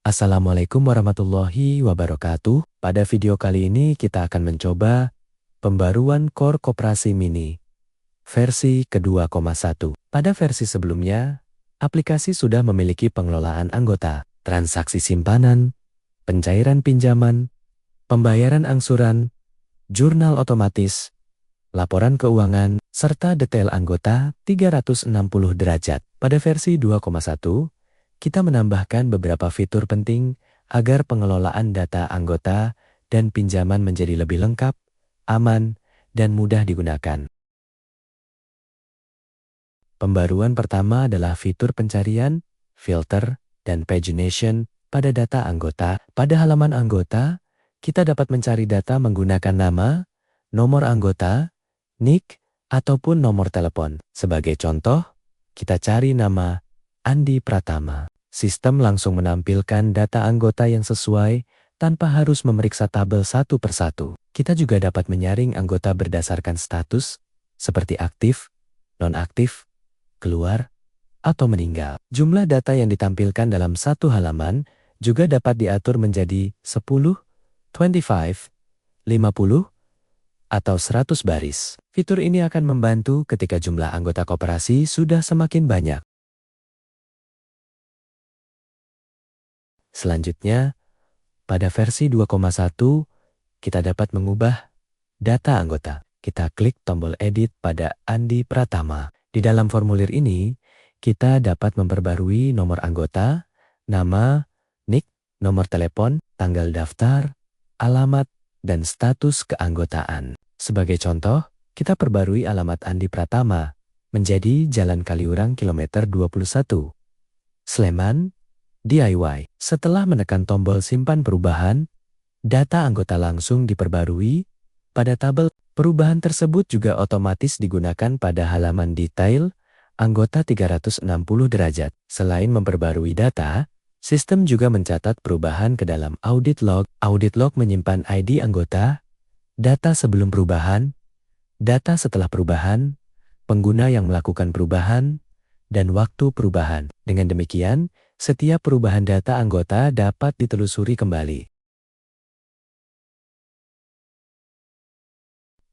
Assalamualaikum warahmatullahi wabarakatuh. Pada video kali ini kita akan mencoba pembaruan Core Koperasi Mini versi ke-2,1. Pada versi sebelumnya, aplikasi sudah memiliki pengelolaan anggota, transaksi simpanan, pencairan pinjaman, pembayaran angsuran, jurnal otomatis, laporan keuangan, serta detail anggota 360 derajat. Pada versi 2,1, kita menambahkan beberapa fitur penting agar pengelolaan data anggota dan pinjaman menjadi lebih lengkap, aman, dan mudah digunakan. Pembaruan pertama adalah fitur pencarian, filter, dan pagination pada data anggota. Pada halaman anggota, kita dapat mencari data menggunakan nama, nomor anggota, NIK, ataupun nomor telepon. Sebagai contoh, kita cari nama Andi Pratama. Sistem langsung menampilkan data anggota yang sesuai tanpa harus memeriksa tabel satu persatu. Kita juga dapat menyaring anggota berdasarkan status, seperti aktif, nonaktif, keluar, atau meninggal. Jumlah data yang ditampilkan dalam satu halaman juga dapat diatur menjadi 10, 25, 50, atau 100 baris. Fitur ini akan membantu ketika jumlah anggota koperasi sudah semakin banyak. Selanjutnya, pada versi 2,1, kita dapat mengubah data anggota. Kita klik tombol edit pada Andi Pratama. Di dalam formulir ini, kita dapat memperbarui nomor anggota, nama, NIK, nomor telepon, tanggal daftar, alamat, dan status keanggotaan. Sebagai contoh, kita perbarui alamat Andi Pratama menjadi Jalan Kaliurang kilometer 21, Sleman, DIY. Setelah menekan tombol simpan perubahan, data anggota langsung diperbarui. Pada tabel, perubahan tersebut juga otomatis digunakan pada halaman detail anggota 360 derajat. Selain memperbarui data, sistem juga mencatat perubahan ke dalam audit log. Audit log menyimpan ID anggota, data sebelum perubahan, data setelah perubahan, pengguna yang melakukan perubahan, dan waktu perubahan. Dengan demikian, setiap perubahan data anggota dapat ditelusuri kembali.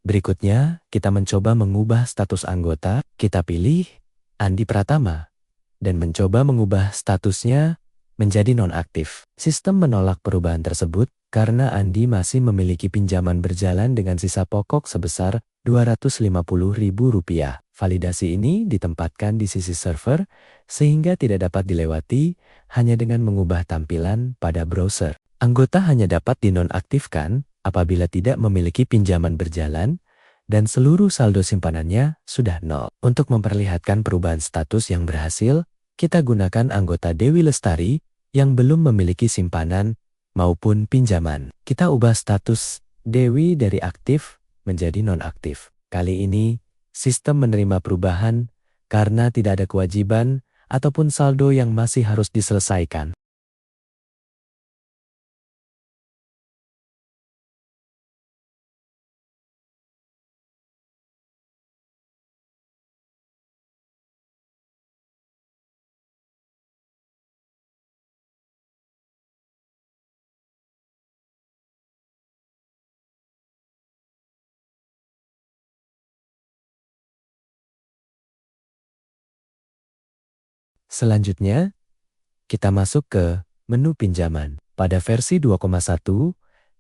Berikutnya, kita mencoba mengubah status anggota. Kita pilih Andi Pratama dan mencoba mengubah statusnya menjadi nonaktif. Sistem menolak perubahan tersebut karena Andi masih memiliki pinjaman berjalan dengan sisa pokok sebesar Rp250.000. Validasi ini ditempatkan di sisi server sehingga tidak dapat dilewati hanya dengan mengubah tampilan pada browser. Anggota hanya dapat dinonaktifkan apabila tidak memiliki pinjaman berjalan dan seluruh saldo simpanannya sudah nol. Untuk memperlihatkan perubahan status yang berhasil, kita gunakan anggota Dewi Lestari yang belum memiliki simpanan maupun pinjaman. Kita ubah status Dewi dari aktif menjadi nonaktif. Kali ini, sistem menerima perubahan karena tidak ada kewajiban ataupun saldo yang masih harus diselesaikan. Selanjutnya, kita masuk ke menu pinjaman. Pada versi 2,1,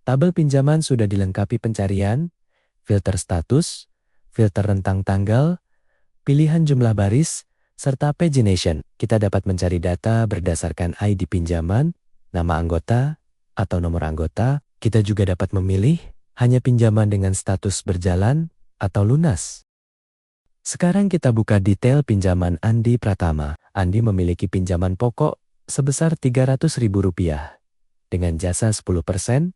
tabel pinjaman sudah dilengkapi pencarian, filter status, filter rentang tanggal, pilihan jumlah baris, serta pagination. Kita dapat mencari data berdasarkan ID pinjaman, nama anggota, atau nomor anggota. Kita juga dapat memilih hanya pinjaman dengan status berjalan atau lunas. Sekarang kita buka detail pinjaman Andi Pratama. Andi memiliki pinjaman pokok sebesar Rp300.000 dengan jasa 10%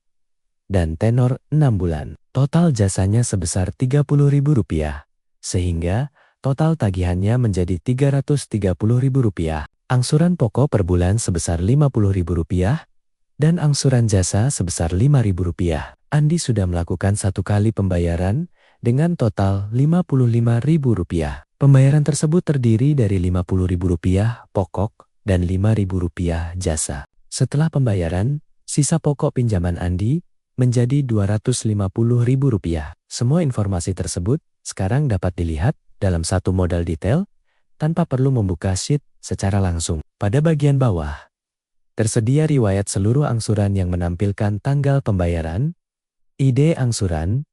dan tenor 6 bulan. Total jasanya sebesar Rp30.000 sehingga total tagihannya menjadi Rp330.000. Angsuran pokok per bulan sebesar Rp50.000 dan angsuran jasa sebesar Rp5.000. Andi sudah melakukan satu kali pembayaran dengan total Rp55.000. Pembayaran tersebut terdiri dari Rp50.000 pokok dan Rp5.000 jasa. Setelah pembayaran, sisa pokok pinjaman Andi menjadi Rp250.000. Semua informasi tersebut sekarang dapat dilihat dalam satu modal detail tanpa perlu membuka sheet secara langsung. Pada bagian bawah, tersedia riwayat seluruh angsuran yang menampilkan tanggal pembayaran, ID angsuran,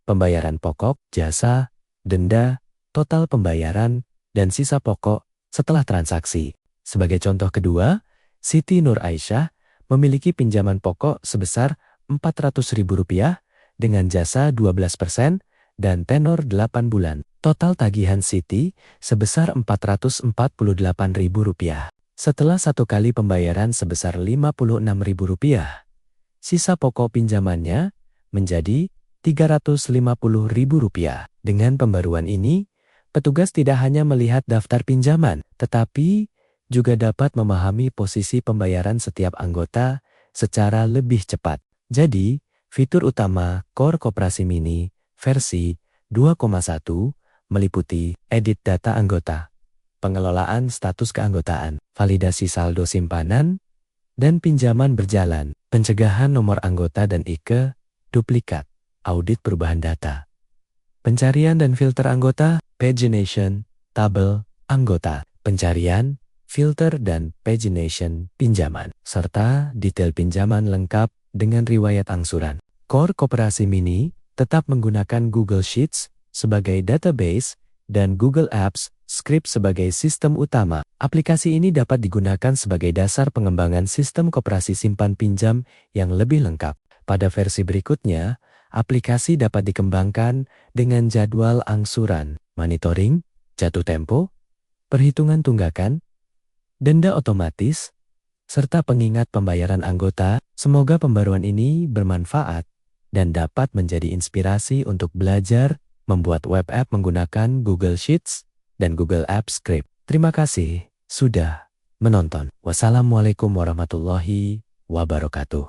pembayaran pokok, jasa, denda, total pembayaran, dan sisa pokok setelah transaksi. Sebagai contoh kedua, Siti Nur Aisyah memiliki pinjaman pokok sebesar Rp400.000 dengan jasa 12% dan tenor 8 bulan. Total tagihan Siti sebesar Rp448.000. Setelah satu kali pembayaran sebesar Rp56.000, sisa pokok pinjamannya menjadi Rp350.000. Dengan pembaruan ini, petugas tidak hanya melihat daftar pinjaman, tetapi juga dapat memahami posisi pembayaran setiap anggota secara lebih cepat. Jadi, fitur utama Core Koperasi Mini versi 2.1 meliputi edit data anggota, pengelolaan status keanggotaan, validasi saldo simpanan, dan pinjaman berjalan, pencegahan nomor anggota dan IKE, duplikat, audit perubahan data, pencarian dan filter anggota, pagination, tabel, anggota, pencarian, filter dan pagination pinjaman, serta detail pinjaman lengkap dengan riwayat angsuran. Core Koperasi Mini tetap menggunakan Google Sheets sebagai database dan Google Apps Script sebagai sistem utama. Aplikasi ini dapat digunakan sebagai dasar pengembangan sistem koperasi simpan pinjam yang lebih lengkap. Pada versi berikutnya, aplikasi dapat dikembangkan dengan jadwal angsuran, monitoring, jatuh tempo, perhitungan tunggakan, denda otomatis, serta pengingat pembayaran anggota. Semoga pembaruan ini bermanfaat dan dapat menjadi inspirasi untuk belajar membuat web app menggunakan Google Sheets dan Google Apps Script. Terima kasih sudah menonton. Wassalamualaikum warahmatullahi wabarakatuh.